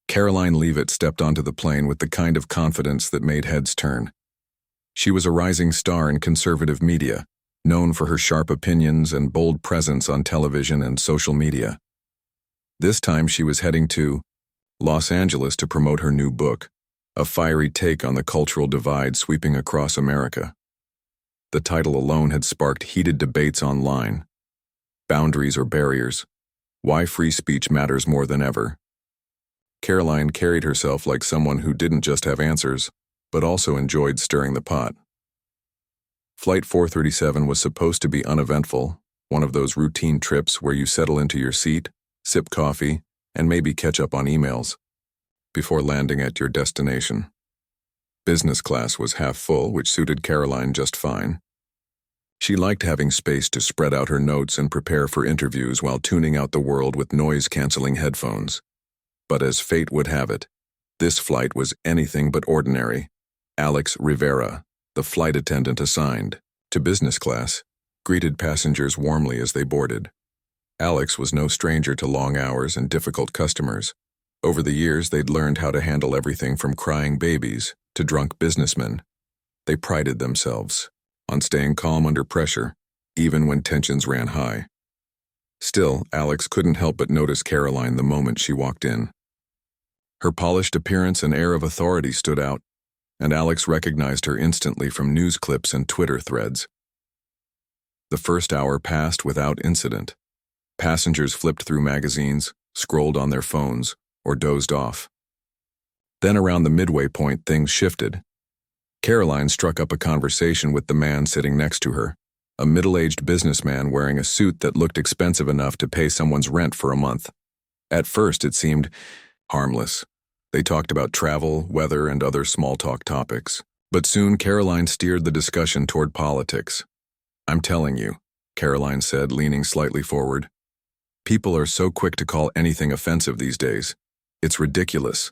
Karoline Leavitt stepped onto the plane with the kind of confidence that made heads turn. She was a rising star in conservative media, known for her sharp opinions and bold presence on television and social media. This time she was heading to Los Angeles to promote her new book, a fiery take on the cultural divide sweeping across America. The title alone had sparked heated debates online. Boundaries or barriers? Why free speech matters more than ever. Karoline carried herself like someone who didn't just have answers, but also enjoyed stirring the pot. Flight 437 was supposed to be uneventful, one of those routine trips where you settle into your seat, sip coffee, and maybe catch up on emails before landing at your destination. Business class was half full, which suited Karoline just fine. She liked having space to spread out her notes and prepare for interviews while tuning out the world with noise-canceling headphones. But as fate would have it, this flight was anything but ordinary. Alex Rivera, the flight attendant assigned to business class, greeted passengers warmly as they boarded. Alex was no stranger to long hours and difficult customers. Over the years, they'd learned how to handle everything from crying babies to drunk businessmen. They prided themselves on staying calm under pressure, even when tensions ran high. Still, Alex couldn't help but notice Karoline the moment she walked in. Her polished appearance and air of authority stood out, and Alex recognized her instantly from news clips and Twitter threads. The first hour passed without incident. Passengers flipped through magazines, scrolled on their phones, or dozed off. Then around the midway point, things shifted. Karoline struck up a conversation with the man sitting next to her, a middle-aged businessman wearing a suit that looked expensive enough to pay someone's rent for a month. At first, it seemed harmless. They talked about travel, weather, and other small-talk topics. But soon, Karoline steered the discussion toward politics. "I'm telling you," Karoline said, leaning slightly forward. "People are so quick to call anything offensive these days. It's ridiculous.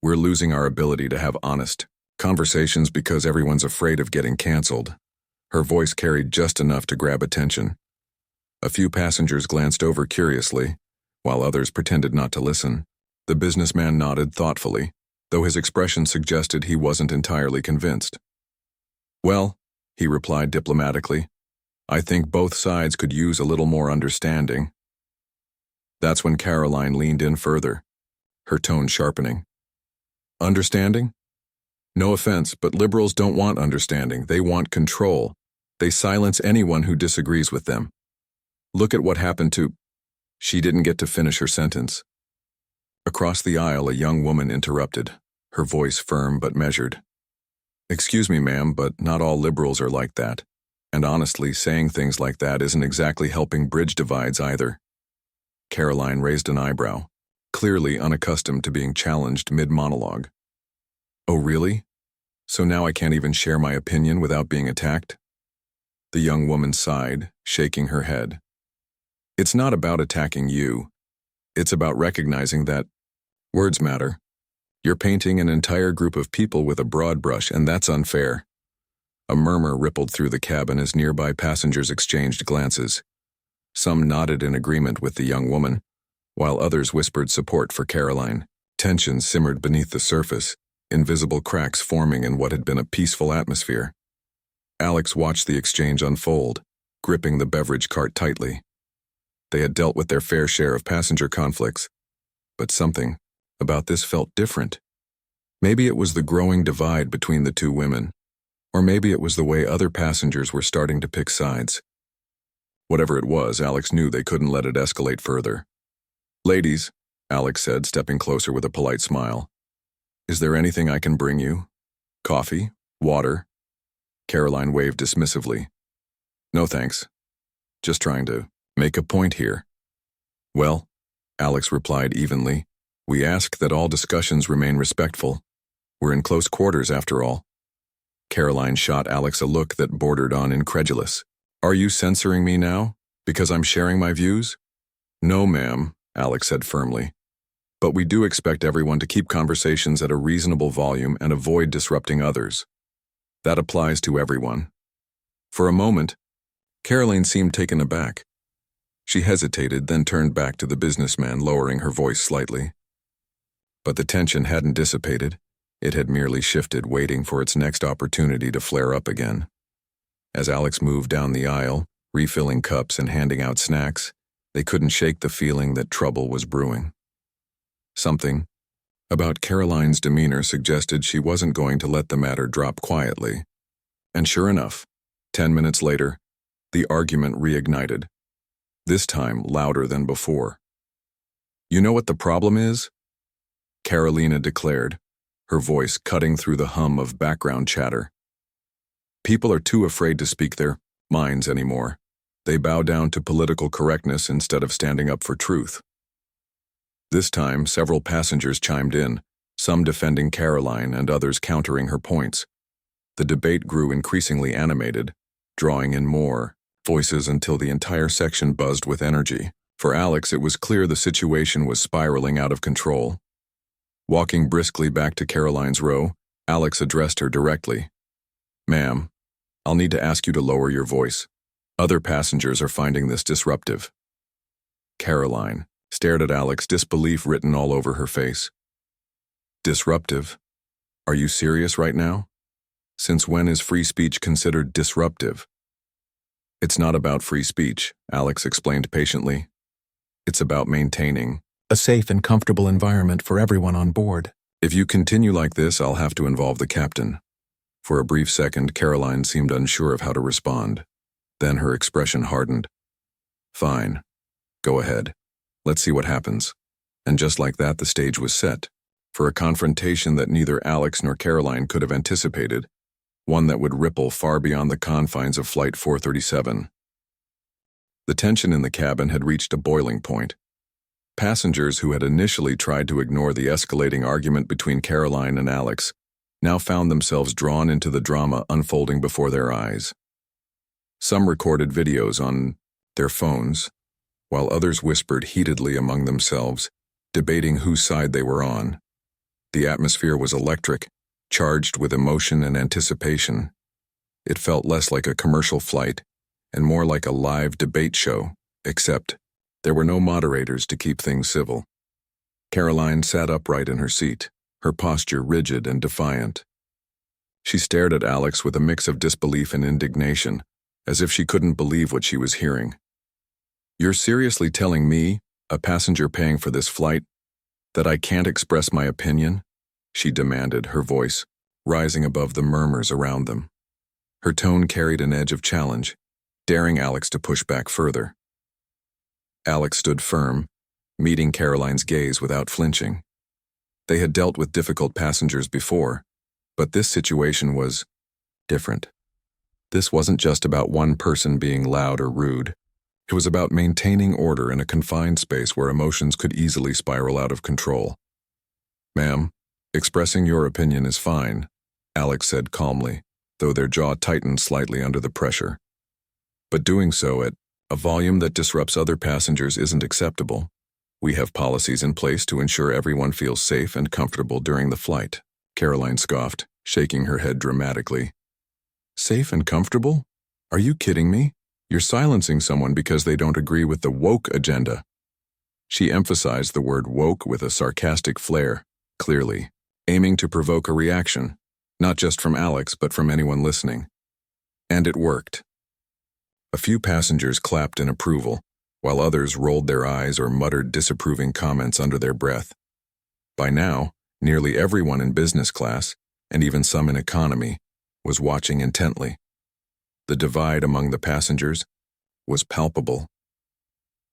We're losing our ability to have honest conversations because everyone's afraid of getting canceled." Her voice carried just enough to grab attention. A few passengers glanced over curiously, while others pretended not to listen. The businessman nodded thoughtfully, though his expression suggested he wasn't entirely convinced. "Well," he replied diplomatically, "I think both sides could use a little more understanding." That's when Karoline leaned in further, her tone sharpening. "Understanding? No offense, but liberals don't want understanding. They want control. They silence anyone who disagrees with them. Look at what happened to—" She didn't get to finish her sentence. Across the aisle, a young woman interrupted, her voice firm but measured. "Excuse me, ma'am, but not all liberals are like that. And honestly, saying things like that isn't exactly helping bridge divides either." Karoline raised an eyebrow, clearly unaccustomed to being challenged mid-monologue. "Oh, really? So now I can't even share my opinion without being attacked?" The young woman sighed, shaking her head. "It's not about attacking you. It's about recognizing that words matter. You're painting an entire group of people with a broad brush, and that's unfair." A murmur rippled through the cabin as nearby passengers exchanged glances. Some nodded in agreement with the young woman, while others whispered support for Karoline. Tension simmered beneath the surface, invisible cracks forming in what had been a peaceful atmosphere. Alex watched the exchange unfold, gripping the beverage cart tightly. They had dealt with their fair share of passenger conflicts, but something about this felt different. Maybe it was the growing divide between the two women, or maybe it was the way other passengers were starting to pick sides. Whatever it was, Alex knew they couldn't let it escalate further. "Ladies," Alex said, stepping closer with a polite smile, "is there anything I can bring you? Coffee? Water?" Karoline waved dismissively. "No thanks. Just trying to make a point here." "Well," Alex replied evenly, "we ask that all discussions remain respectful. We're in close quarters after all." Karoline shot Alex a look that bordered on incredulous. "Are you censoring me now, because I'm sharing my views?" "No, ma'am," Alex said firmly. "But we do expect everyone to keep conversations at a reasonable volume and avoid disrupting others. That applies to everyone." For a moment, Karoline seemed taken aback. She hesitated, then turned back to the businessman, lowering her voice slightly. But the tension hadn't dissipated. It had merely shifted, waiting for its next opportunity to flare up again. As Alex moved down the aisle, refilling cups and handing out snacks, they couldn't shake the feeling that trouble was brewing. Something about Karoline's demeanor suggested she wasn't going to let the matter drop quietly. And sure enough, 10 minutes later, the argument reignited, this time louder than before. "You know what the problem is?" Karolina declared, her voice cutting through the hum of background chatter. "People are too afraid to speak their minds anymore. They bow down to political correctness instead of standing up for truth." This time, several passengers chimed in, some defending Karoline and others countering her points. The debate grew increasingly animated, drawing in more voices until the entire section buzzed with energy. For Alex, it was clear the situation was spiraling out of control. Walking briskly back to Karoline's row, Alex addressed her directly. "Ma'am, I'll need to ask you to lower your voice. Other passengers are finding this disruptive." Karoline stared at Alex, disbelief written all over her face. "Disruptive? Are you serious right now? Since when is free speech considered disruptive?" "It's not about free speech," Alex explained patiently. "It's about maintaining a safe and comfortable environment for everyone on board. If you continue like this, I'll have to involve the captain." For a brief second, Karoline seemed unsure of how to respond. Then her expression hardened. "Fine. Go ahead. Let's see what happens." And just like that, the stage was set for a confrontation that neither Alex nor Karoline could have anticipated, one that would ripple far beyond the confines of Flight 437. The tension in the cabin had reached a boiling point. Passengers who had initially tried to ignore the escalating argument between Karoline and Alex now found themselves drawn into the drama unfolding before their eyes. Some recorded videos on their phones, while others whispered heatedly among themselves, debating whose side they were on. The atmosphere was electric, charged with emotion and anticipation. It felt less like a commercial flight and more like a live debate show, except there were no moderators to keep things civil. Karoline sat upright in her seat, her posture rigid and defiant. She stared at Alex with a mix of disbelief and indignation, as if she couldn't believe what she was hearing. "You're seriously telling me, a passenger paying for this flight, that I can't express my opinion?" she demanded, her voice rising above the murmurs around them. Her tone carried an edge of challenge, daring Alex to push back further. Alex stood firm, meeting Karoline's gaze without flinching. They had dealt with difficult passengers before, but this situation was different. This wasn't just about one person being loud or rude. It was about maintaining order in a confined space where emotions could easily spiral out of control. "Ma'am, expressing your opinion is fine," Alex said calmly, though their jaw tightened slightly under the pressure. "But doing so at a volume that disrupts other passengers isn't acceptable. We have policies in place to ensure everyone feels safe and comfortable during the flight." Karoline scoffed, shaking her head dramatically. "Safe and comfortable? Are you kidding me? You're silencing someone because they don't agree with the woke agenda." She emphasized the word woke with a sarcastic flair, clearly aiming to provoke a reaction, not just from Alex but from anyone listening. And it worked. A few passengers clapped in approval, while others rolled their eyes or muttered disapproving comments under their breath. By now, nearly everyone in business class, and even some in economy, was watching intently. The divide among the passengers was palpable.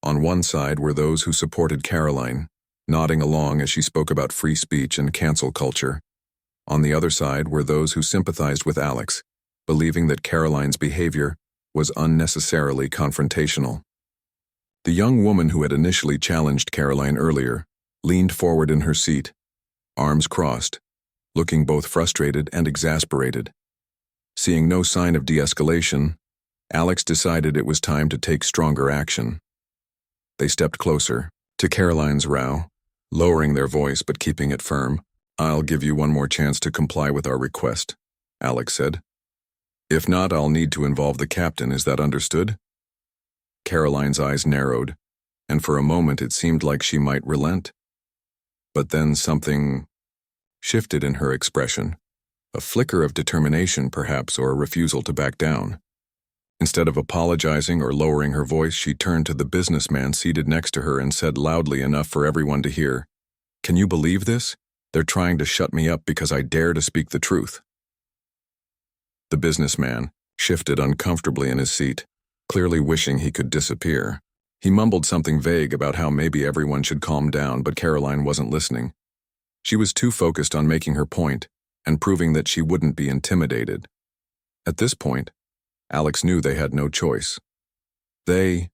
On one side were those who supported Karoline, nodding along as she spoke about free speech and cancel culture. On the other side were those who sympathized with Alex, believing that Karoline's behavior was unnecessarily confrontational. The young woman who had initially challenged Karoline earlier leaned forward in her seat, arms crossed, looking both frustrated and exasperated. Seeing no sign of de-escalation, Alex decided it was time to take stronger action. They stepped closer to Karoline's row, lowering their voice but keeping it firm. "I'll give you one more chance to comply with our request," Alex said. "If not, I'll need to involve the captain. Is that understood?" Karoline's eyes narrowed, and for a moment it seemed like she might relent. But then something shifted in her expression. A flicker of determination, perhaps, or a refusal to back down. Instead of apologizing or lowering her voice, she turned to the businessman seated next to her and said loudly enough for everyone to hear, "Can you believe this? They're trying to shut me up because I dare to speak the truth." The businessman shifted uncomfortably in his seat, clearly wishing he could disappear. He mumbled something vague about how maybe everyone should calm down, but Karoline wasn't listening. She was too focused on making her point and proving that she wouldn't be intimidated. At this point, Alex knew they had no choice. They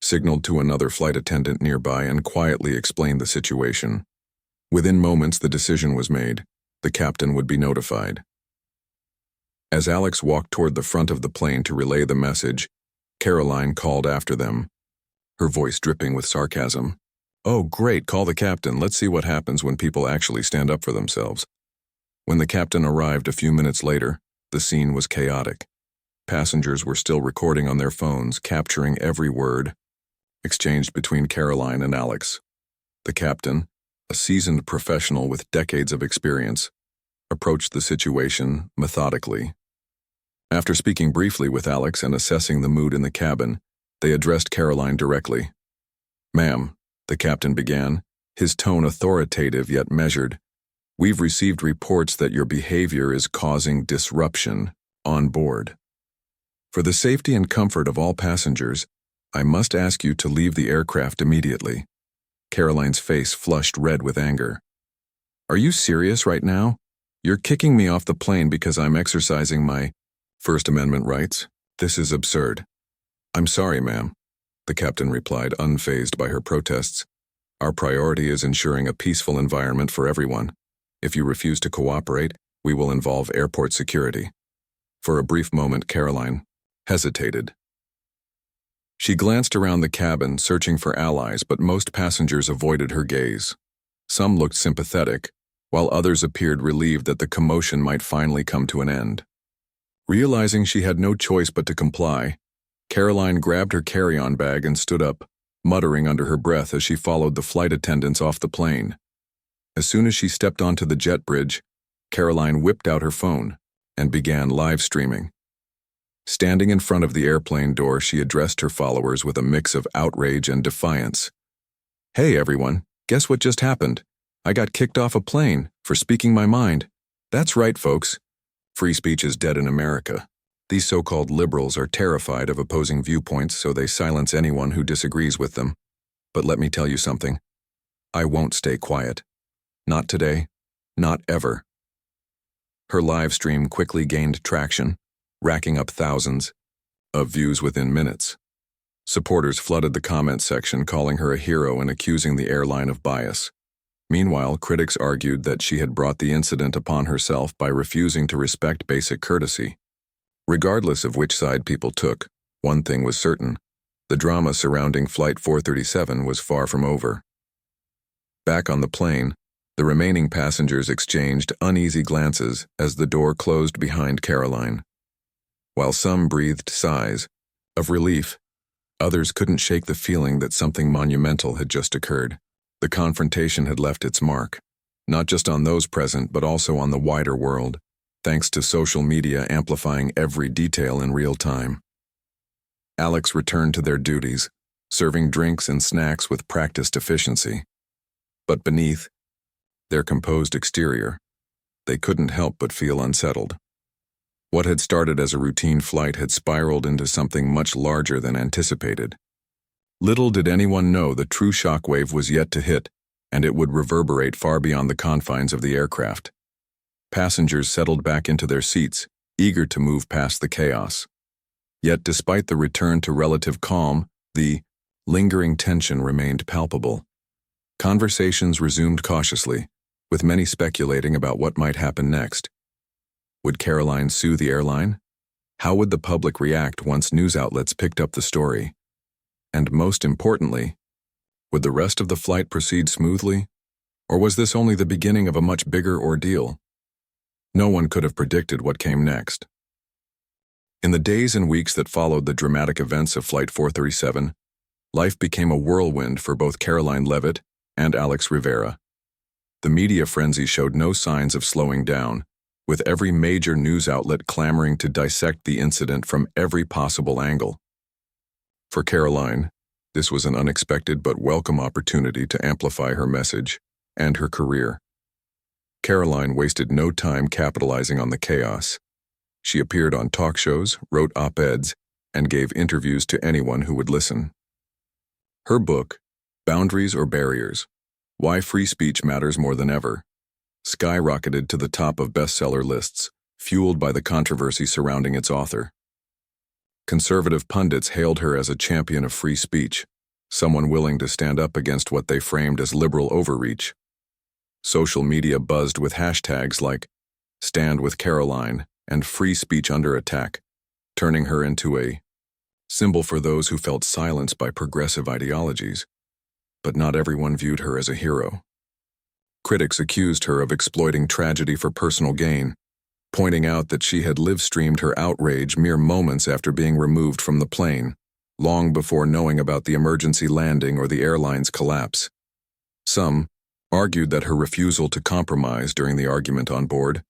signaled to another flight attendant nearby and quietly explained the situation. Within moments, the decision was made. The captain would be notified. As Alex walked toward the front of the plane to relay the message, Karoline called after them, her voice dripping with sarcasm. "Oh, great, call the captain. Let's see what happens when people actually stand up for themselves." When the captain arrived a few minutes later, the scene was chaotic. Passengers were still recording on their phones, capturing every word exchanged between Karoline and Alex. The captain, a seasoned professional with decades of experience, approached the situation methodically. After speaking briefly with Alex and assessing the mood in the cabin, they addressed Karoline directly. "Ma'am," the captain began, his tone authoritative yet measured, "we've received reports that your behavior is causing disruption on board. For the safety and comfort of all passengers, I must ask you to leave the aircraft immediately." Karoline's face flushed red with anger. "Are you serious right now? You're kicking me off the plane because I'm exercising my First Amendment rights? This is absurd." "I'm sorry, ma'am," the captain replied, unfazed by her protests. "Our priority is ensuring a peaceful environment for everyone. If you refuse to cooperate, we will involve airport security." For a brief moment, Karoline hesitated. She glanced around the cabin, searching for allies, but most passengers avoided her gaze. Some looked sympathetic, while others appeared relieved that the commotion might finally come to an end. Realizing she had no choice but to comply, Karoline grabbed her carry-on bag and stood up, muttering under her breath as she followed the flight attendants off the plane. As soon as she stepped onto the jet bridge, Karoline whipped out her phone and began live streaming. Standing in front of the airplane door, she addressed her followers with a mix of outrage and defiance. "Hey everyone, guess what just happened? I got kicked off a plane for speaking my mind. That's right, folks. Free speech is dead in America. These so-called liberals are terrified of opposing viewpoints, so they silence anyone who disagrees with them. But let me tell you something. I won't stay quiet. Not today. Not ever." Her live stream quickly gained traction, racking up thousands of views within minutes. Supporters flooded the comment section, calling her a hero and accusing the airline of bias. Meanwhile, critics argued that she had brought the incident upon herself by refusing to respect basic courtesy. Regardless of which side people took, one thing was certain: the drama surrounding Flight 437 was far from over. Back on the plane, the remaining passengers exchanged uneasy glances as the door closed behind Karoline. While some breathed sighs of relief, others couldn't shake the feeling that something monumental had just occurred. The confrontation had left its mark, not just on those present but also on the wider world, thanks to social media amplifying every detail in real time. Alex returned to their duties, serving drinks and snacks with practiced efficiency. But beneath their composed exterior, they couldn't help but feel unsettled. What had started as a routine flight had spiraled into something much larger than anticipated. Little did anyone know the true shockwave was yet to hit, and it would reverberate far beyond the confines of the aircraft. Passengers settled back into their seats, eager to move past the chaos. Yet despite the return to relative calm, the lingering tension remained palpable. Conversations resumed cautiously, with many speculating about what might happen next. Would Karoline sue the airline? How would the public react once news outlets picked up the story? And most importantly, would the rest of the flight proceed smoothly? Or was this only the beginning of a much bigger ordeal? No one could have predicted what came next. In the days and weeks that followed the dramatic events of Flight 437, life became a whirlwind for both Karoline Leavitt and Alex Rivera. The media frenzy showed no signs of slowing down, with every major news outlet clamoring to dissect the incident from every possible angle. For Karoline, this was an unexpected but welcome opportunity to amplify her message and her career. Karoline wasted no time capitalizing on the chaos. She appeared on talk shows, wrote op-eds, and gave interviews to anyone who would listen. Her book, Boundaries or Barriers: Why Free Speech Matters More Than Ever, skyrocketed to the top of bestseller lists, fueled by the controversy surrounding its author. Conservative pundits hailed her as a champion of free speech, someone willing to stand up against what they framed as liberal overreach. Social media buzzed with hashtags like Stand with Karoline and Free Speech Under Attack, turning her into a symbol for those who felt silenced by progressive ideologies. But not everyone viewed her as a hero. Critics accused her of exploiting tragedy for personal gain, pointing out that she had live-streamed her outrage mere moments after being removed from the plane, long before knowing about the emergency landing or the airline's collapse. Some argued that her refusal to compromise during the argument on board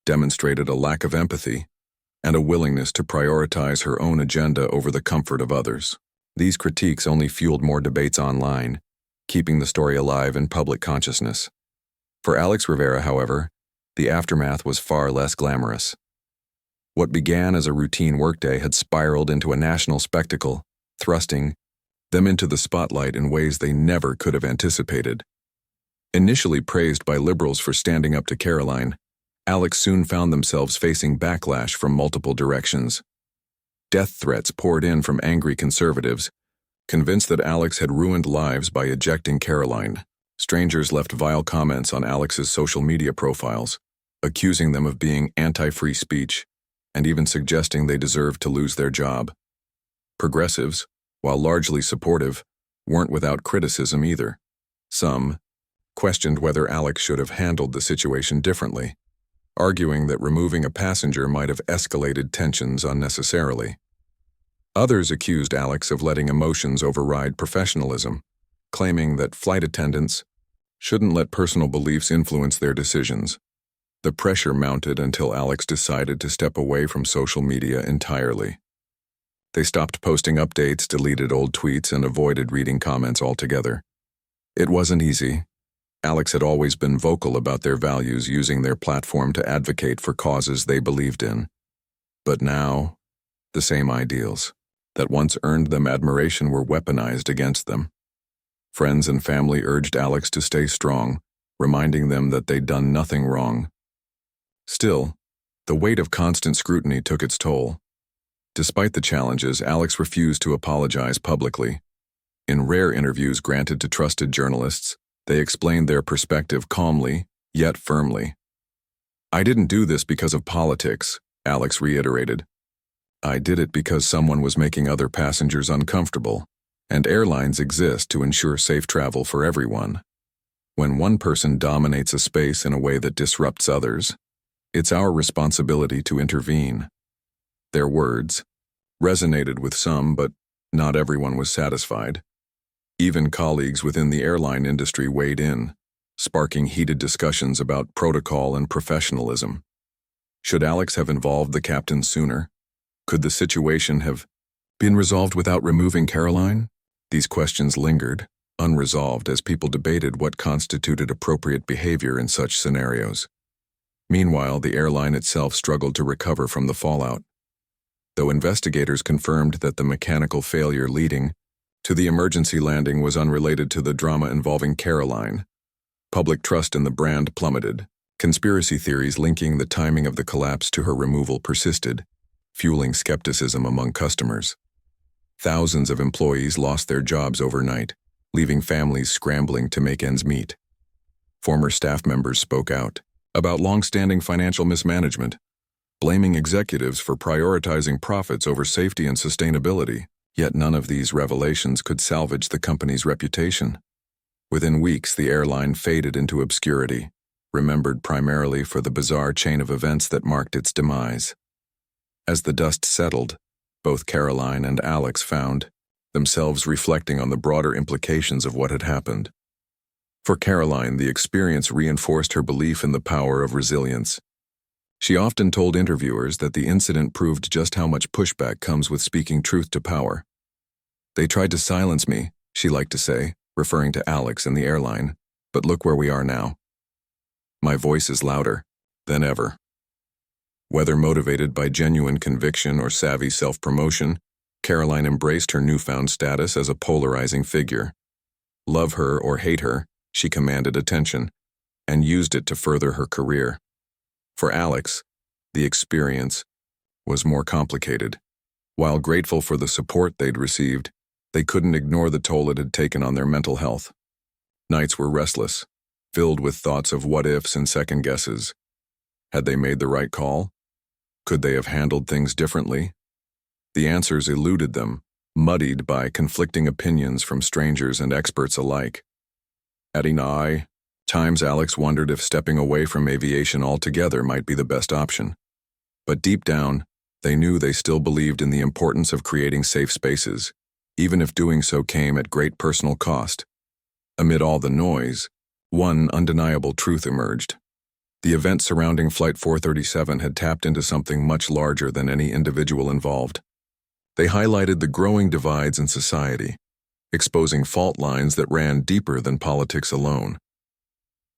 demonstrated a lack of empathy and a willingness to prioritize her own agenda over the comfort of others. These critiques only fueled more debates online, keeping the story alive in public consciousness. For Alex Rivera, however, the aftermath was far less glamorous. What began as a routine workday had spiraled into a national spectacle, thrusting them into the spotlight in ways they never could have anticipated. Initially praised by liberals for standing up to Karoline, Alex soon found themselves facing backlash from multiple directions. Death threats poured in from angry conservatives, convinced that Alex had ruined lives by ejecting Karoline. Strangers left vile comments on Alex's social media profiles, accusing them of being anti-free speech, and even suggesting they deserved to lose their job. Progressives, while largely supportive, weren't without criticism either. Some questioned whether Alex should have handled the situation differently, arguing that removing a passenger might have escalated tensions unnecessarily. Others accused Alex of letting emotions override professionalism, claiming that flight attendants shouldn't let personal beliefs influence their decisions. The pressure mounted until Alex decided to step away from social media entirely. They stopped posting updates, deleted old tweets, and avoided reading comments altogether. It wasn't easy. Alex had always been vocal about their values, using their platform to advocate for causes they believed in. But now, the same ideals that once earned them admiration were weaponized against them. Friends and family urged Alex to stay strong, reminding them that they'd done nothing wrong. Still, the weight of constant scrutiny took its toll. Despite the challenges, Alex refused to apologize publicly. In rare interviews granted to trusted journalists, they explained their perspective calmly, yet firmly. "I didn't do this because of politics," Alex reiterated. "I did it because someone was making other passengers uncomfortable, and airlines exist to ensure safe travel for everyone. When one person dominates a space in a way that disrupts others, it's our responsibility to intervene." Their words resonated with some, but not everyone was satisfied. Even colleagues within the airline industry weighed in, sparking heated discussions about protocol and professionalism. Should Alex have involved the captain sooner? Could the situation have been resolved without removing Karoline? These questions lingered, unresolved, as people debated what constituted appropriate behavior in such scenarios. Meanwhile, the airline itself struggled to recover from the fallout. Though investigators confirmed that the mechanical failure leading to the emergency landing was unrelated to the drama involving Karoline, public trust in the brand plummeted. Conspiracy theories linking the timing of the collapse to her removal persisted, fueling skepticism among customers. Thousands of employees lost their jobs overnight, leaving families scrambling to make ends meet. Former staff members spoke out about long-standing financial mismanagement, blaming executives for prioritizing profits over safety and sustainability. Yet none of these revelations could salvage the company's reputation. Within weeks, the airline faded into obscurity, remembered primarily for the bizarre chain of events that marked its demise. As the dust settled, both Karoline and Alex found themselves reflecting on the broader implications of what had happened. For Karoline, the experience reinforced her belief in the power of resilience. She often told interviewers that the incident proved just how much pushback comes with speaking truth to power. "They tried to silence me," she liked to say, referring to Alex and the airline, "but look where we are now. My voice is louder than ever." Whether motivated by genuine conviction or savvy self-promotion, Karoline embraced her newfound status as a polarizing figure. Love her or hate her, she commanded attention, and used it to further her career. For Alex, the experience was more complicated. While grateful for the support they'd received, they couldn't ignore the toll it had taken on their mental health. Nights were restless, filled with thoughts of what-ifs and second guesses. Had they made the right call? Could they have handled things differently? The answers eluded them, muddied by conflicting opinions from strangers and experts alike. At times Alex wondered if stepping away from aviation altogether might be the best option. But deep down, they knew they still believed in the importance of creating safe spaces, even if doing so came at great personal cost. Amid all the noise, one undeniable truth emerged. The events surrounding Flight 437 had tapped into something much larger than any individual involved. They highlighted the growing divides in society, exposing fault lines that ran deeper than politics alone.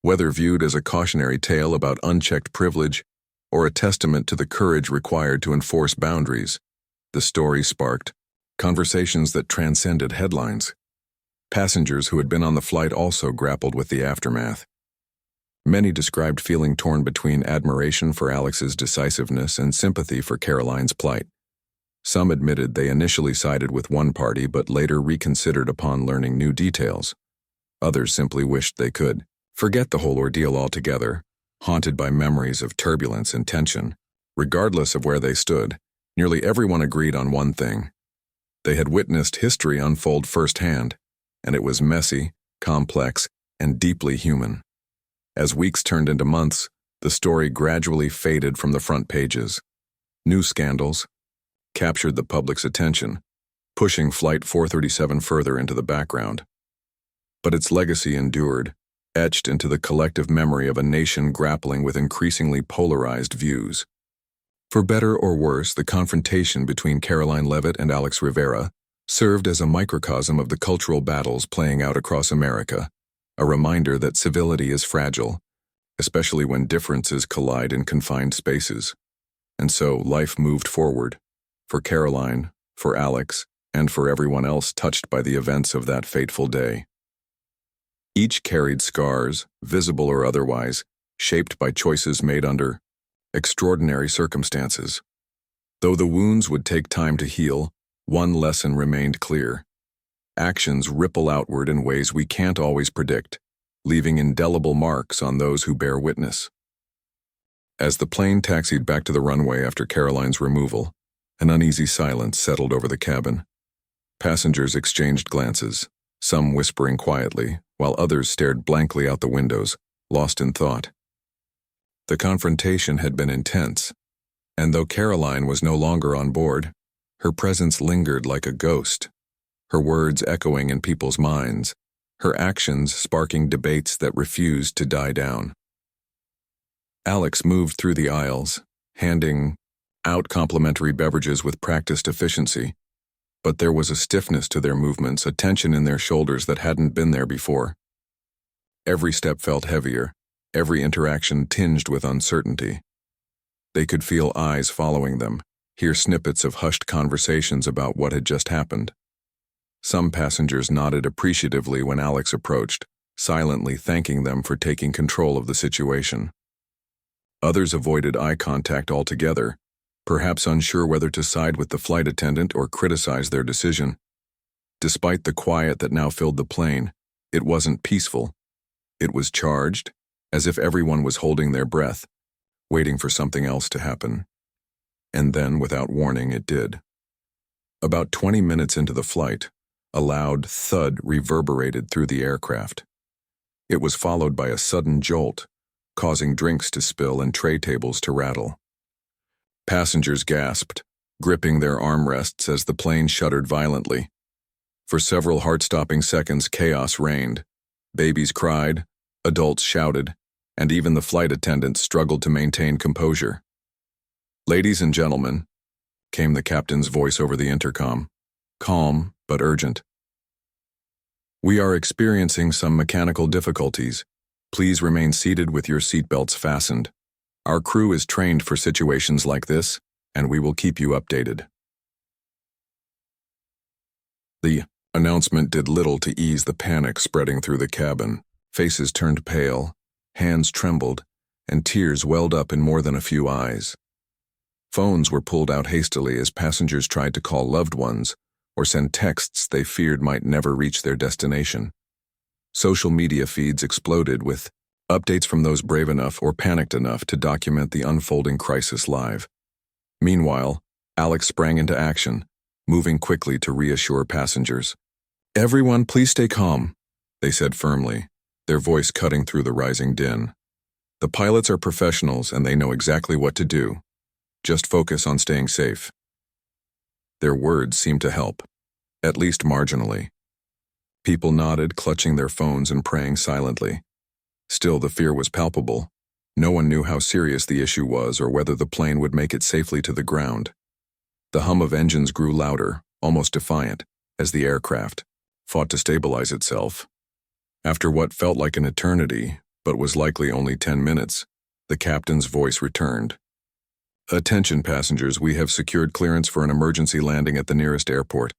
Whether viewed as a cautionary tale about unchecked privilege or a testament to the courage required to enforce boundaries, the story sparked conversations that transcended headlines. Passengers who had been on the flight also grappled with the aftermath. Many described feeling torn between admiration for Alex's decisiveness and sympathy for Karoline's plight. Some admitted they initially sided with one party but later reconsidered upon learning new details. Others simply wished they could forget the whole ordeal altogether, haunted by memories of turbulence and tension. Regardless of where they stood, nearly everyone agreed on one thing. They had witnessed history unfold firsthand, and it was messy, complex, and deeply human. As weeks turned into months, the story gradually faded from the front pages. New scandals captured the public's attention, pushing Flight 437 further into the background. But its legacy endured, etched into the collective memory of a nation grappling with increasingly polarized views. For better or worse, the confrontation between Karoline Leavitt and Alex Rivera served as a microcosm of the cultural battles playing out across America, a reminder that civility is fragile, especially when differences collide in confined spaces. And so life moved forward, for Karoline, for Alex, and for everyone else touched by the events of that fateful day. Each carried scars, visible or otherwise, shaped by choices made under extraordinary circumstances. Though the wounds would take time to heal, one lesson remained clear. Actions ripple outward in ways we can't always predict, leaving indelible marks on those who bear witness. As the plane taxied back to the runway after Karoline's removal, an uneasy silence settled over the cabin. Passengers exchanged glances, some whispering quietly, while others stared blankly out the windows, lost in thought. The confrontation had been intense, and though Karoline was no longer on board, her presence lingered like a ghost, her words echoing in people's minds, her actions sparking debates that refused to die down. Alex moved through the aisles, handing out complimentary beverages with practiced efficiency, but there was a stiffness to their movements, a tension in their shoulders that hadn't been there before. Every step felt heavier, every interaction tinged with uncertainty. They could feel eyes following them, hear snippets of hushed conversations about what had just happened. Some passengers nodded appreciatively when Alex approached, silently thanking them for taking control of the situation. Others avoided eye contact altogether, perhaps unsure whether to side with the flight attendant or criticize their decision. Despite the quiet that now filled the plane, it wasn't peaceful. It was charged, as if everyone was holding their breath, waiting for something else to happen. And then, without warning, it did. About 20 minutes into the flight, a loud thud reverberated through the aircraft. It was followed by a sudden jolt, causing drinks to spill and tray tables to rattle. Passengers gasped, gripping their armrests as the plane shuddered violently. For several heart-stopping seconds, chaos reigned, Babies cried, adults shouted, and even the flight attendants struggled to maintain composure. "Ladies and gentlemen," came the captain's voice over the intercom, calm but urgent. "We are experiencing some mechanical difficulties. Please remain seated with your seatbelts fastened. Our crew is trained for situations like this, and we will keep you updated." The announcement did little to ease the panic spreading through the cabin. Faces turned pale, hands trembled, and tears welled up in more than a few eyes. Phones were pulled out hastily as passengers tried to call loved ones or send texts they feared might never reach their destination. Social media feeds exploded with updates from those brave enough or panicked enough to document the unfolding crisis live. Meanwhile, Alex sprang into action, moving quickly to reassure passengers. "Everyone, please stay calm," they said firmly, their voice cutting through the rising din. "The pilots are professionals and they know exactly what to do. Just focus on staying safe." Their words seemed to help, at least marginally. People nodded, clutching their phones and praying silently. Still, the fear was palpable. No one knew how serious the issue was or whether the plane would make it safely to the ground. The hum of engines grew louder, almost defiant, as the aircraft fought to stabilize itself. After what felt like an eternity, but was likely only 10 minutes, the captain's voice returned. "Attention passengers, we have secured clearance for an emergency landing at the nearest airport.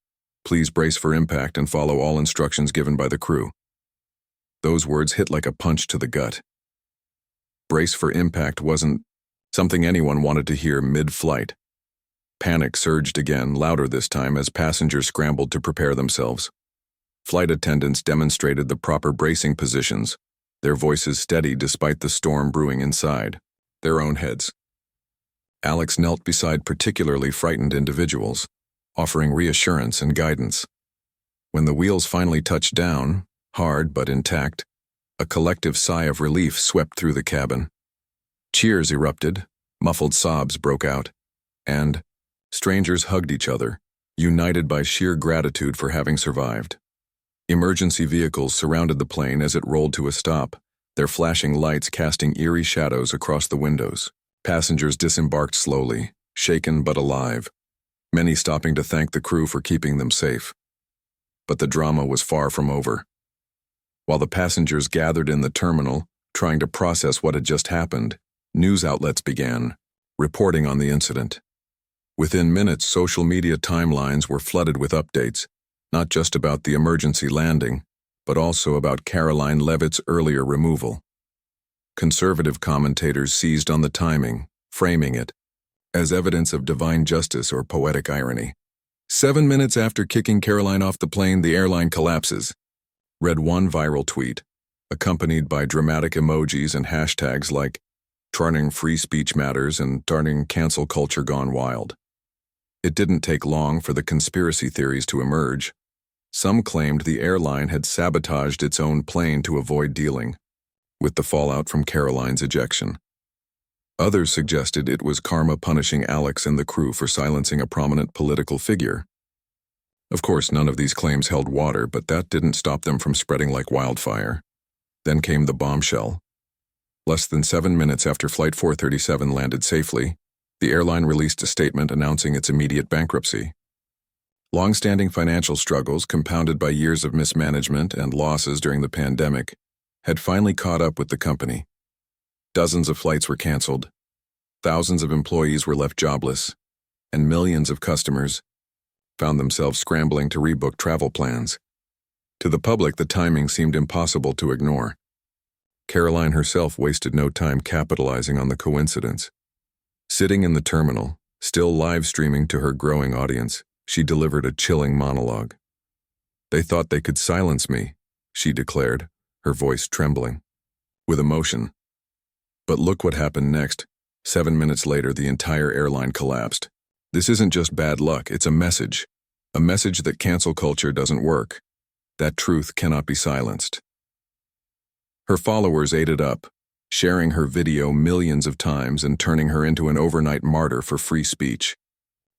Please brace for impact and follow all instructions given by the crew." Those words hit like a punch to the gut. Brace for impact wasn't something anyone wanted to hear mid-flight. Panic surged again, louder this time, as passengers scrambled to prepare themselves. Flight attendants demonstrated the proper bracing positions, their voices steady despite the storm brewing inside their own heads. Alex knelt beside particularly frightened individuals, offering reassurance and guidance. When the wheels finally touched down, hard but intact, a collective sigh of relief swept through the cabin. Cheers erupted, muffled sobs broke out, and strangers hugged each other, united by sheer gratitude for having survived. Emergency vehicles surrounded the plane as it rolled to a stop, their flashing lights casting eerie shadows across the windows. Passengers disembarked slowly, shaken but alive, many stopping to thank the crew for keeping them safe. But the drama was far from over. While the passengers gathered in the terminal, trying to process what had just happened, news outlets began reporting on the incident. Within minutes, social media timelines were flooded with updates, not just about the emergency landing, but also about Karoline Leavitt's earlier removal. Conservative commentators seized on the timing, framing it as evidence of divine justice or poetic irony. 7 minutes after kicking Karoline off the plane, the airline collapses, read one viral tweet, accompanied by dramatic emojis and hashtags like "Turning free speech matters" and "Turning cancel culture gone wild." It didn't take long for the conspiracy theories to emerge. Some claimed the airline had sabotaged its own plane to avoid dealing with the fallout from Karoline's ejection. Others suggested it was karma punishing Alex and the crew for silencing a prominent political figure. Of course, none of these claims held water, but that didn't stop them from spreading like wildfire. Then came the bombshell. Less than 7 minutes after Flight 437 landed safely, the airline released a statement announcing its immediate bankruptcy. Long-standing financial struggles, compounded by years of mismanagement and losses during the pandemic, had finally caught up with the company. Dozens of flights were canceled, thousands of employees were left jobless, and millions of customers found themselves scrambling to rebook travel plans. To the public, the timing seemed impossible to ignore. Karoline herself wasted no time capitalizing on the coincidence. Sitting in the terminal, still live streaming to her growing audience, she delivered a chilling monologue. "They thought they could silence me," she declared, her voice trembling with emotion. But look what happened next. 7 minutes later, the entire airline collapsed. This isn't just bad luck, it's a message that cancel culture doesn't work, that truth cannot be silenced. Her followers ate it up, sharing her video millions of times and turning her into an overnight martyr for free speech.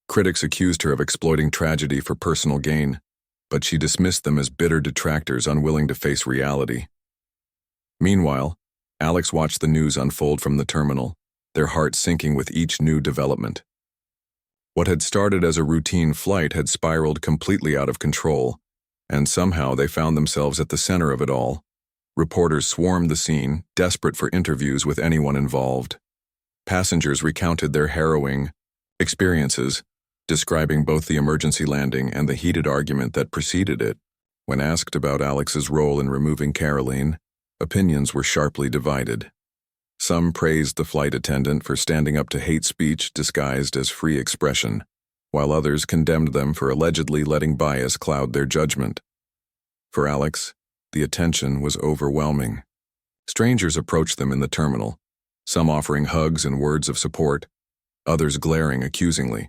Critics accused her of exploiting tragedy for personal gain, but she dismissed them as bitter detractors unwilling to face reality. Meanwhile, Alex watched the news unfold from the terminal, their hearts sinking with each new development. What had started as a routine flight had spiraled completely out of control, and somehow they found themselves at the center of it all. Reporters swarmed the scene, desperate for interviews with anyone involved. Passengers recounted their harrowing experiences, describing both the emergency landing and the heated argument that preceded it. When asked about Alex's role in removing Karoline, opinions were sharply divided. Some praised the flight attendant for standing up to hate speech disguised as free expression, while others condemned them for allegedly letting bias cloud their judgment. For Alex, the attention was overwhelming. Strangers approached them in the terminal, some offering hugs and words of support, others glaring accusingly.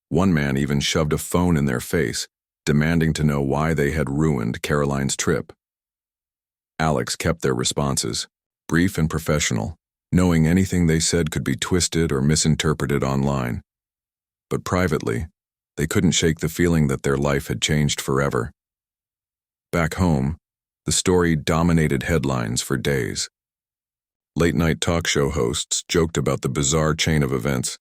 One man even shoved a phone in their face, demanding to know why they had ruined Karoline's trip. Alex kept their responses, brief and professional, knowing anything they said could be twisted or misinterpreted online. But privately, they couldn't shake the feeling that their life had changed forever. Back home, the story dominated headlines for days. Late-night talk show hosts joked about the bizarre chain of events,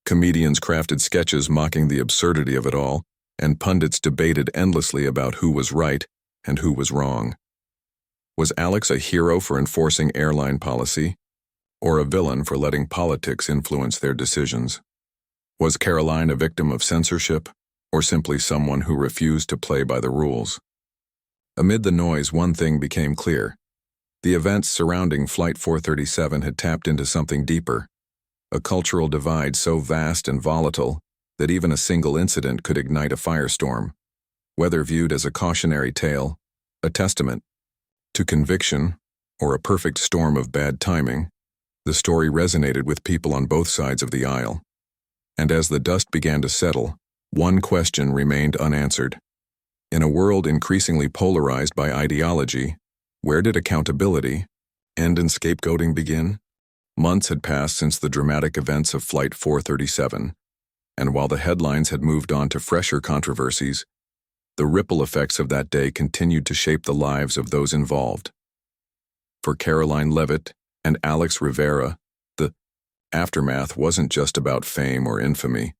comedians crafted sketches mocking the absurdity of it all, and pundits debated endlessly about who was right and who was wrong. Was Alex a hero for enforcing airline policy, or a villain for letting politics influence their decisions? Was Karoline a victim of censorship, or simply someone who refused to play by the rules? Amid the noise, one thing became clear. The events surrounding Flight 437 had tapped into something deeper, a cultural divide so vast and volatile that even a single incident could ignite a firestorm. Whether viewed as a cautionary tale, a testament to conviction, or a perfect storm of bad timing, the story resonated with people on both sides of the aisle. And as the dust began to settle, one question remained unanswered. In a world increasingly polarized by ideology, where did accountability end and scapegoating begin? Months had passed since the dramatic events of Flight 437, and while the headlines had moved on to fresher controversies, the ripple effects of that day continued to shape the lives of those involved. For Karoline Leavitt and Alex Rivera, the aftermath wasn't just about fame or infamy.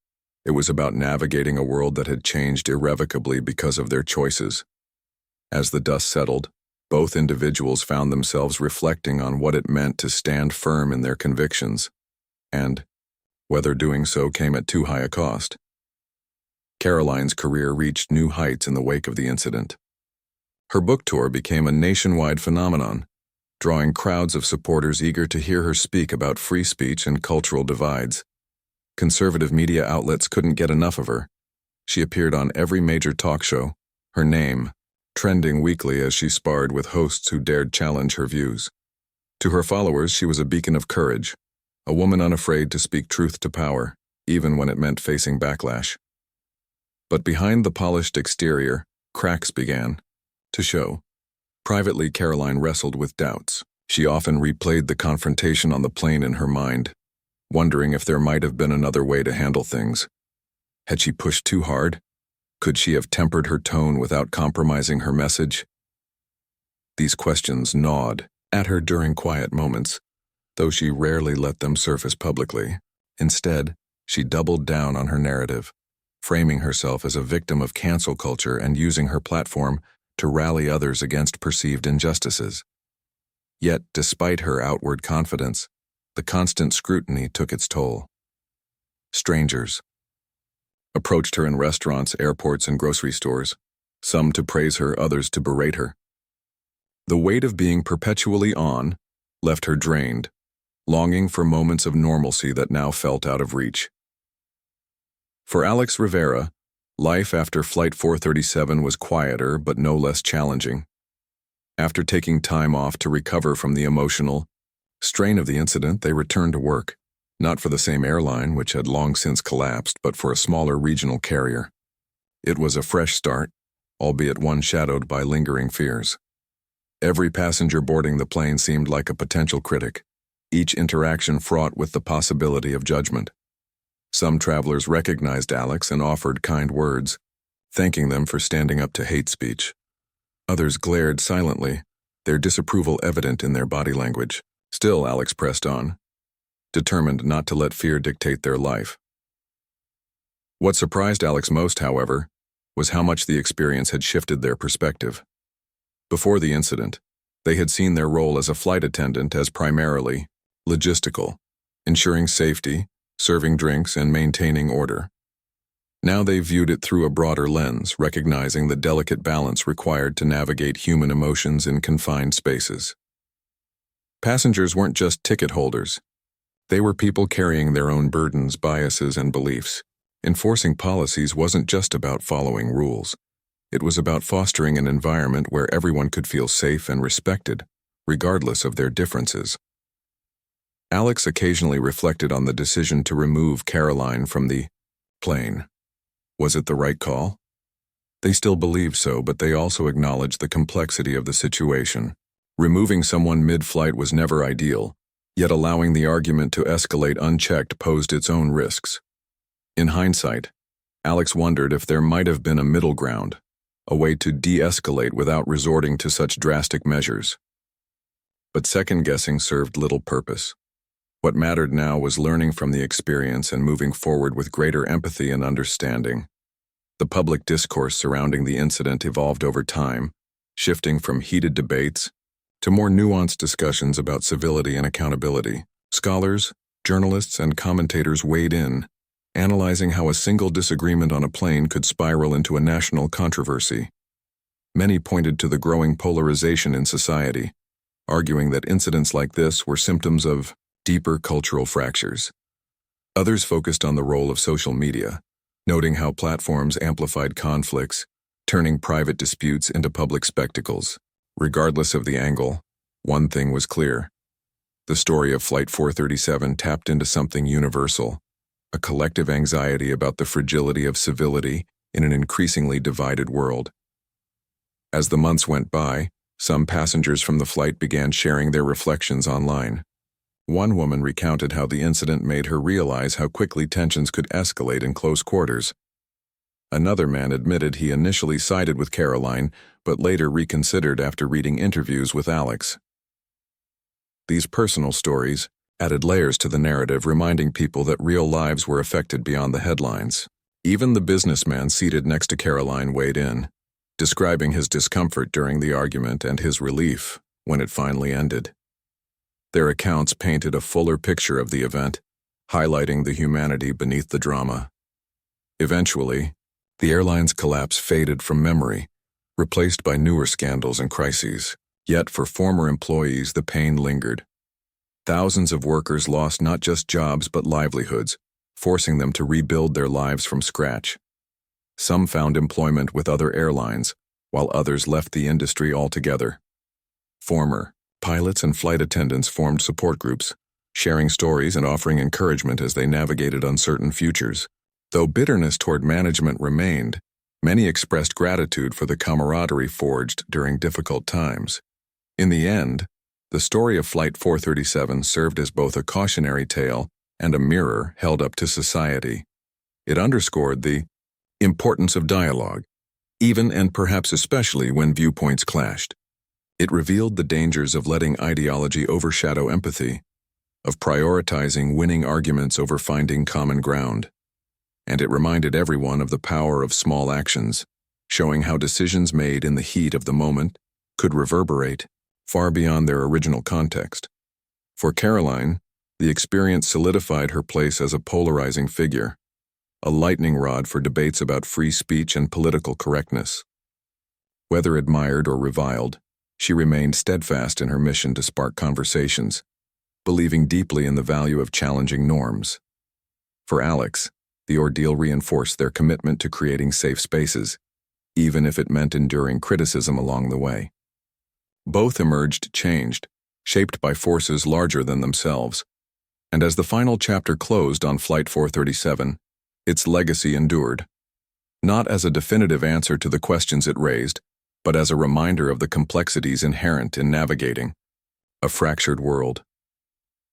It was about navigating a world that had changed irrevocably because of their choices. As the dust settled, both individuals found themselves reflecting on what it meant to stand firm in their convictions, and whether doing so came at too high a cost. Karoline's career reached new heights in the wake of the incident. Her book tour became a nationwide phenomenon, drawing crowds of supporters eager to hear her speak about free speech and cultural divides. Conservative media outlets couldn't get enough of her. She appeared on every major talk show, her name trending weekly as she sparred with hosts who dared challenge her views. To her followers, she was a beacon of courage, a woman unafraid to speak truth to power, even when it meant facing backlash. But behind the polished exterior, cracks began to show. Privately, Karoline wrestled with doubts. She often replayed the confrontation on the plane in her mind, wondering if there might have been another way to handle things. Had she pushed too hard? Could she have tempered her tone without compromising her message? These questions gnawed at her during quiet moments, though she rarely let them surface publicly. Instead, she doubled down on her narrative, framing herself as a victim of cancel culture and using her platform to rally others against perceived injustices. Yet, despite her outward confidence, the constant scrutiny took its toll. Strangers approached her in restaurants, airports, and grocery stores, some to praise her, others to berate her. The weight of being perpetually on left her drained, longing for moments of normalcy that now felt out of reach. For Alex Rivera, life after Flight 437 was quieter but no less challenging. After taking time off to recover from the emotional strain of the incident, they returned to work, not for the same airline, which had long since collapsed, but for a smaller regional carrier. It was a fresh start, albeit one shadowed by lingering fears. Every passenger boarding the plane seemed like a potential critic, each interaction fraught with the possibility of judgment. Some travelers recognized Alex and offered kind words, thanking them for standing up to hate speech. Others glared silently, their disapproval evident in their body language. Still, Alex pressed on, determined not to let fear dictate their life. What surprised Alex most, however, was how much the experience had shifted their perspective. Before the incident, they had seen their role as a flight attendant as primarily logistical, ensuring safety, serving drinks, and maintaining order. Now they viewed it through a broader lens, recognizing the delicate balance required to navigate human emotions in confined spaces. Passengers weren't just ticket holders. They were people carrying their own burdens, biases, and beliefs. Enforcing policies wasn't just about following rules. It was about fostering an environment where everyone could feel safe and respected, regardless of their differences. Alex occasionally reflected on the decision to remove Karoline from the plane. Was it the right call? They still believed so, but they also acknowledged the complexity of the situation. Removing someone mid-flight was never ideal, yet allowing the argument to escalate unchecked posed its own risks. In hindsight, Alex wondered if there might have been a middle ground, a way to de-escalate without resorting to such drastic measures. But second-guessing served little purpose. What mattered now was learning from the experience and moving forward with greater empathy and understanding. The public discourse surrounding the incident evolved over time, shifting from heated debates to more nuanced discussions about civility and accountability. Scholars, journalists, and commentators weighed in, analyzing how a single disagreement on a plane could spiral into a national controversy. Many pointed to the growing polarization in society, arguing that incidents like this were symptoms of deeper cultural fractures. Others focused on the role of social media, noting how platforms amplified conflicts, turning private disputes into public spectacles. Regardless of the angle, one thing was clear. The story of Flight 437 tapped into something universal, a collective anxiety about the fragility of civility in an increasingly divided world. As the months went by, some passengers from the flight began sharing their reflections online. One woman recounted how the incident made her realize how quickly tensions could escalate in close quarters. Another man admitted he initially sided with Karoline, but later reconsidered after reading interviews with Alex. These personal stories added layers to the narrative, reminding people that real lives were affected beyond the headlines. Even the businessman seated next to Karoline weighed in, describing his discomfort during the argument and his relief when it finally ended. Their accounts painted a fuller picture of the event, highlighting the humanity beneath the drama. Eventually, the airline's collapse faded from memory, replaced by newer scandals and crises. Yet for former employees, the pain lingered. Thousands of workers lost not just jobs but livelihoods, forcing them to rebuild their lives from scratch. Some found employment with other airlines, while others left the industry altogether. Former pilots and flight attendants formed support groups, sharing stories and offering encouragement as they navigated uncertain futures. Though bitterness toward management remained, many expressed gratitude for the camaraderie forged during difficult times. In the end, the story of Flight 437 served as both a cautionary tale and a mirror held up to society. It underscored the importance of dialogue, even and perhaps especially when viewpoints clashed. It revealed the dangers of letting ideology overshadow empathy, of prioritizing winning arguments over finding common ground. And it reminded everyone of the power of small actions, showing how decisions made in the heat of the moment could reverberate far beyond their original context. For Karoline, the experience solidified her place as a polarizing figure, a lightning rod for debates about free speech and political correctness. Whether admired or reviled, she remained steadfast in her mission to spark conversations, believing deeply in the value of challenging norms. For Alex, the ordeal reinforced their commitment to creating safe spaces, even if it meant enduring criticism along the way. Both emerged changed, shaped by forces larger than themselves, and as the final chapter closed on Flight 437, its legacy endured, not as a definitive answer to the questions it raised, but as a reminder of the complexities inherent in navigating a fractured world.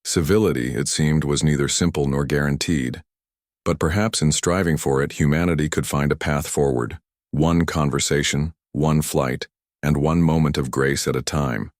Civility, it seemed, was neither simple nor guaranteed, but perhaps in striving for it, humanity could find a path forward, one conversation, one flight, and one moment of grace at a time.